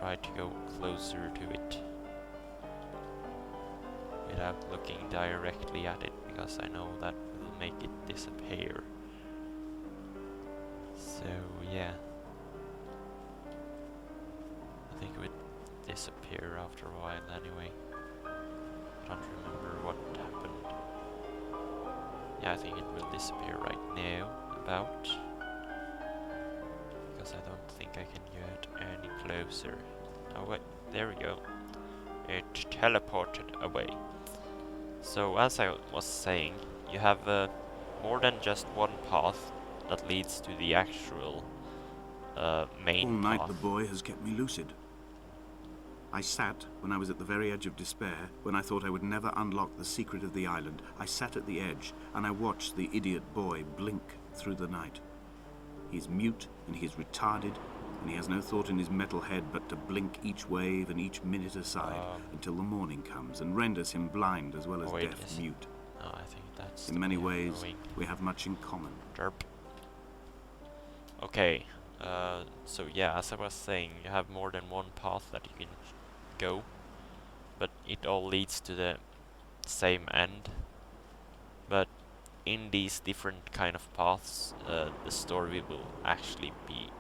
try to go closer to it without looking directly at it, because I know that will make it disappear. So yeah, I think it would disappear after a while anyway. I don't remember what happened. Yeah, I think it will disappear right now, about. Because I don't think I can get any closer. Oh wait, there we go. It teleported away. So as I was saying, you have more than just one path that leads to the actual main All night path. the boy has kept me lucid. I sat when I was at the very edge of despair, when I thought I would never unlock the secret of the island. I sat at the edge, and I watched the idiot boy blink through the night. He's mute, and he is retarded, and he has no thought in his metal head but to blink each wave and each minute aside until the morning comes and renders him blind as well as deaf mute. Oh, I think that's in many ways, we have much in common. Derp. Okay, so yeah, as I was saying, you have more than one path that you can go, but it all leads to the same end. But in these different kind of paths, the story will actually be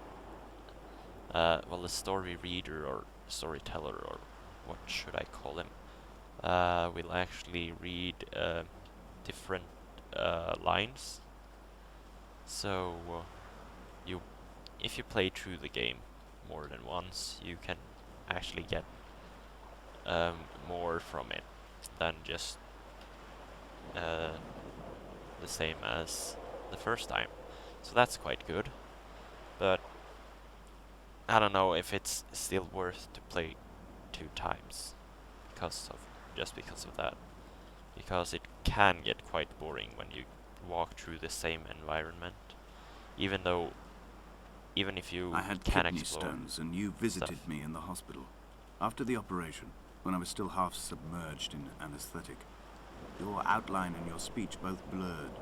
well, the story reader or storyteller, or what should I call him, will actually read different lines. So if you play through the game more than once, you can actually get more from it than just the same as the first time. So that's quite good, but I don't know if it's still worth to play 2 times because of that, because it can get quite boring when you walk through the same environment, even if you I had can kidney explore stones, and you visited stuff. me in the hospital after the operation, when I was still half submerged in anesthetic. Your outline and your speech both blurred.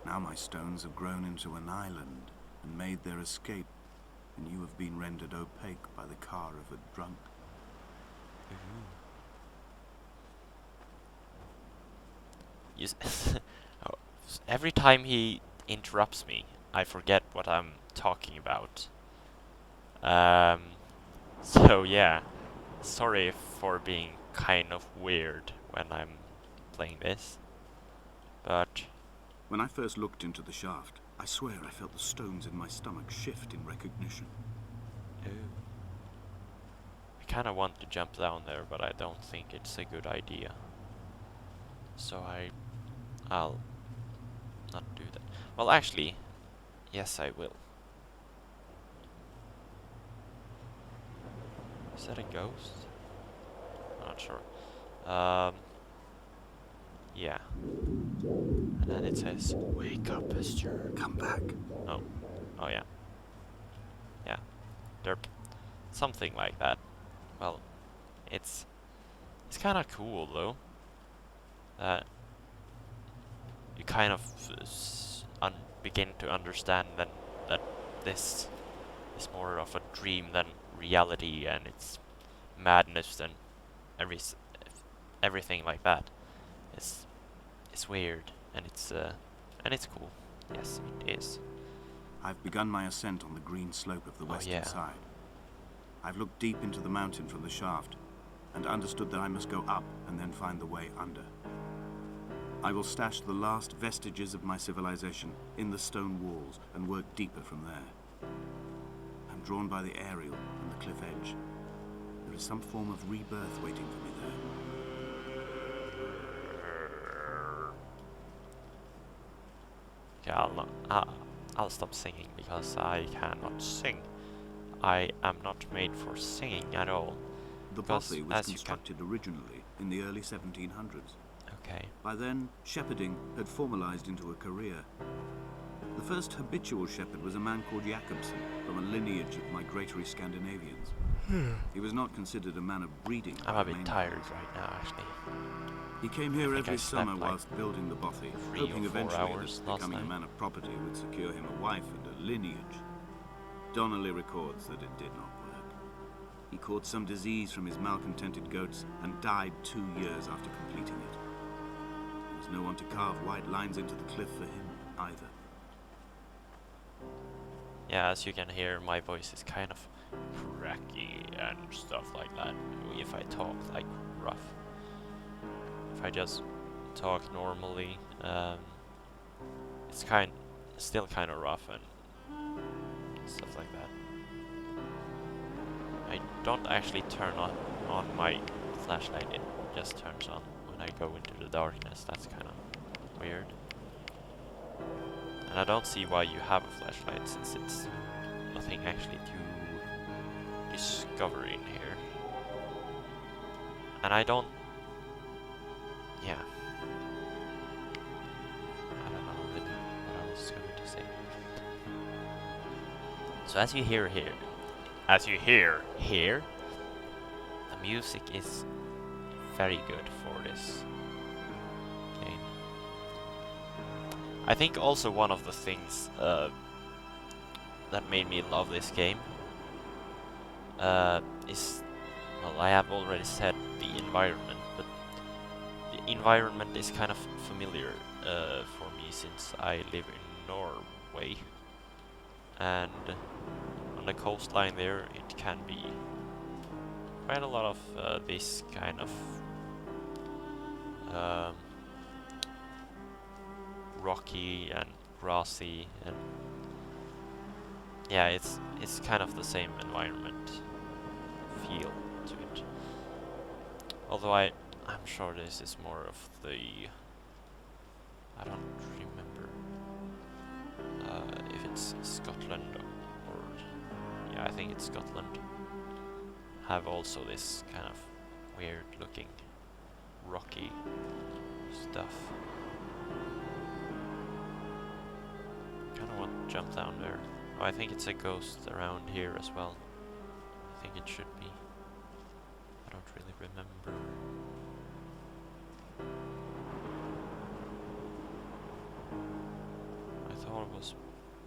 Now my stones have grown into an island and made their escape, and you have been rendered opaque by the car of a drunk. Oh, every time he interrupts me, I forget what I'm talking about. So yeah, sorry for being kind of weird when I'm playing this, but When I first looked into the shaft, I swear I felt the stones in my stomach shift in recognition. I kind of want to jump down there, but I don't think it's a good idea. So I'll not do that. Well, actually, yes, I will. Is that a ghost? I'm not sure. Yeah. And then it says, "Wake up, Esther. Come back." Oh yeah. Yeah. Derp. Something like that. Well, it's kind of cool though. You kind of begin to understand that this is more of a dream than reality, and it's madness and everything like that. It's weird, and it's cool. Yes, it is. I've begun my ascent on the green slope of the western side. I've looked deep into the mountain from the shaft and understood that I must go up and then find the way under. I will stash the last vestiges of my civilization in the stone walls and work deeper from there. I'm drawn by the aerial and the cliff edge. There is some form of rebirth waiting for me there. Yeah, I'll stop singing because I cannot sing. I am not made for singing at all. The bothy was constructed originally in the early 1700s. Okay. By then, shepherding had formalized into a career. The first habitual shepherd was a man called Jakobsen, from a lineage of migratory Scandinavians. He was not considered a man of breeding. I'm a bit tired right now, actually. He came here every summer whilst building the bothy, hoping eventually that becoming a man of property would secure him a wife and a lineage. Donnelly records that it did not work. caught some disease from his malcontented goats and died 2 years after completing it. There was no one to carve white lines into the cliff for him either. Yeah, as you can hear, my voice is kind of cracky and stuff like that if I talk like rough. If I just talk normally, it's still kind of rough and stuff like that. I don't actually turn on my flashlight, it just turns on when I go into the darkness. That's kind of weird. And I don't see why you have a flashlight, since it's nothing actually to discover in here. And I don't... yeah. I don't know what I was going to say. So as you hear here, the music is very good for this game. I think also one of the things that made me love this game is, well, I have already said the environment, but the environment is kind of familiar for me since I live in Norway, and on the coastline there it can be quite a lot of this kind of rocky and grassy, and yeah, it's kind of the same environment feel to it. Although I'm sure this is more of the, I don't remember if it's Scotland or yeah, I think it's Scotland. Have also this kind of weird looking rocky stuff. Kinda want to jump down there. Oh, I think it's a ghost around here as well. I think it should be. I don't really remember. I thought it was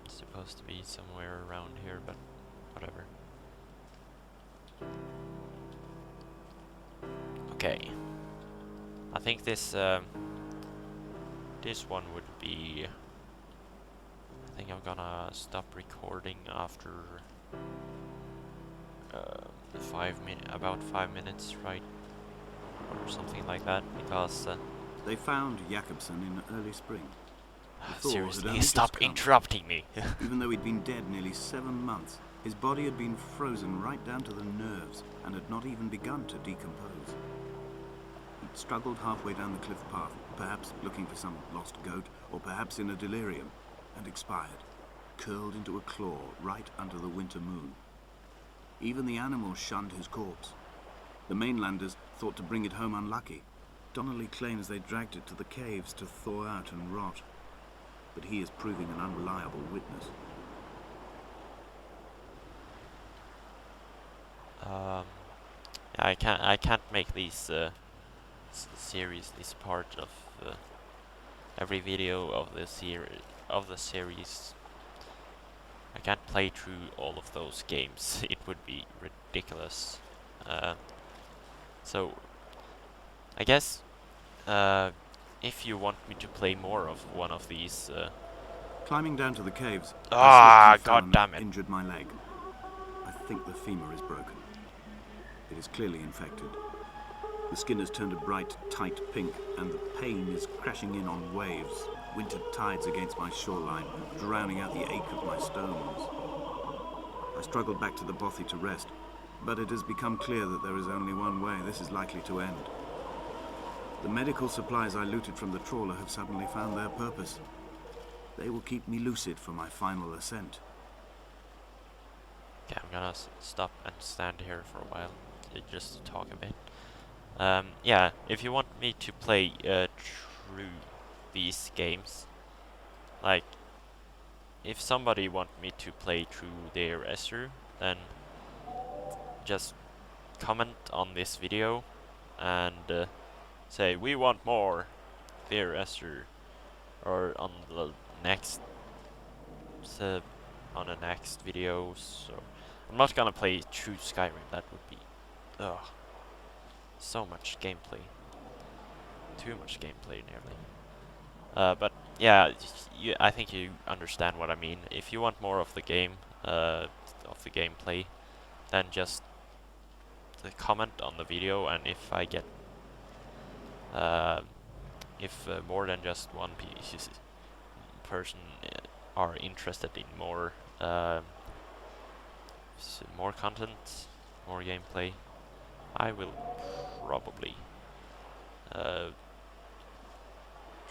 supposed to be somewhere around here, but whatever. Okay. I think this this one would be... I think I'm gonna stop recording after about 5 minutes, right? Or something like that, because They found Jakobsen in early spring. seriously, stop interrupting me. Even though he'd been dead nearly 7 months, his body had been frozen right down to the nerves and had not even begun to decompose. He'd struggled halfway down the cliff path, perhaps looking for some lost goat, or perhaps in a delirium, and expired, curled into a claw right under the winter moon. Even the animals shunned his corpse. The mainlanders thought to bring it home unlucky. Donnelly claims they dragged it to the caves to thaw out and rot, but he is proving an unreliable witness. I can't make these series this part of every video of the series. I can't play through all of those games. It would be ridiculous. So I guess if you want me to play more of one of these Climbing down to the caves, god damn it. Injured my leg. I think the femur is broken. It is clearly infected. The skin has turned a bright, tight pink, and the pain is crashing in on waves, winter tides against my shoreline, drowning out the ache of my stones. I struggled back to the bothy to rest, but it has become clear that there is only one way this is likely to end. The medical supplies I looted from the trawler have suddenly found their purpose. They will keep me lucid for my final ascent. Okay, I'm gonna stop and stand here for a while, just to talk a bit. Yeah, if you want me to play through these games, like, if somebody want me to play through their Esther, then just comment on this video and say, we want more Dear Esther, or on the next video. So I'm not gonna play through Skyrim, that would be ugh, so much gameplay. Too much gameplay, nearly. But yeah, I think you understand what I mean. If you want more of the game, of the gameplay, then just comment on the video, and if I get, if more than just one person are interested in more, more content, more gameplay, I will probably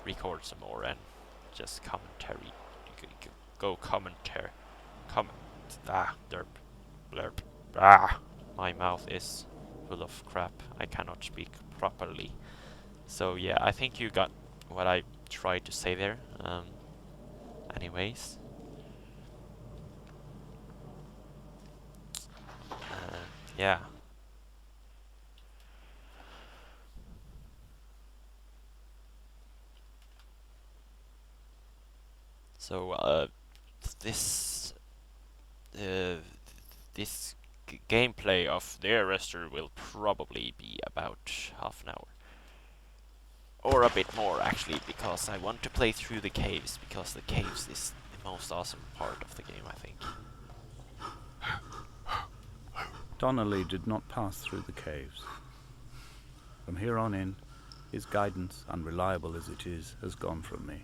record some more and just commentary. Go commentary. Comment. Derp. Blurp. My mouth is full of crap. I cannot speak properly. So yeah, I think you got what I tried to say there. Anyways. Yeah. So this uh, this gameplay of the Esther will probably be about half an hour. Or a bit more, actually, because I want to play through the caves, because the caves is the most awesome part of the game, I think. Donnelly did not pass through the caves. From here on in, his guidance, unreliable as it is, has gone from me.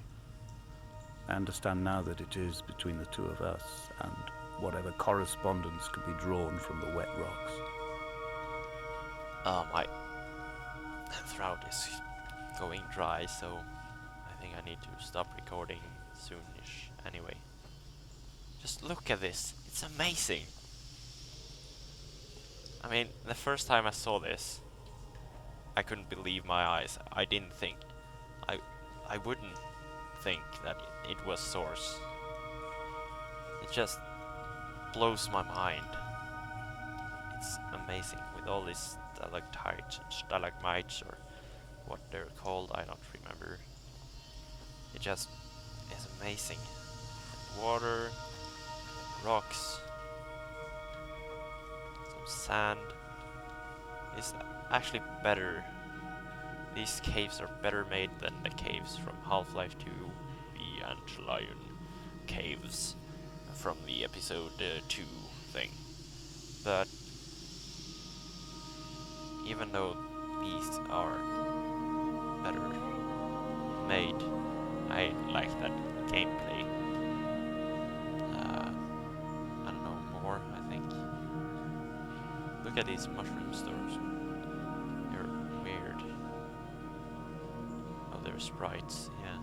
I understand now that it is between the two of us and whatever correspondence could be drawn from the wet rocks. My throat is going dry, so I think I need to stop recording soonish. Anyway, just look at this. It's amazing. I mean, the first time I saw this, I couldn't believe my eyes. I didn't think. I wouldn't think that it was Source. It just blows my mind. It's amazing with all these stalactites and stalagmites, or what they're called, I don't remember. It just is amazing. Water, rocks, some sand. It's actually better. These caves are better made than the caves from Half-Life 2, the Antlion caves from the episode 2 thing. But even though these are better made, I like that gameplay. I don't know, more, I think. Look at these mushroom stores. They're weird. Oh, they're sprites, yeah.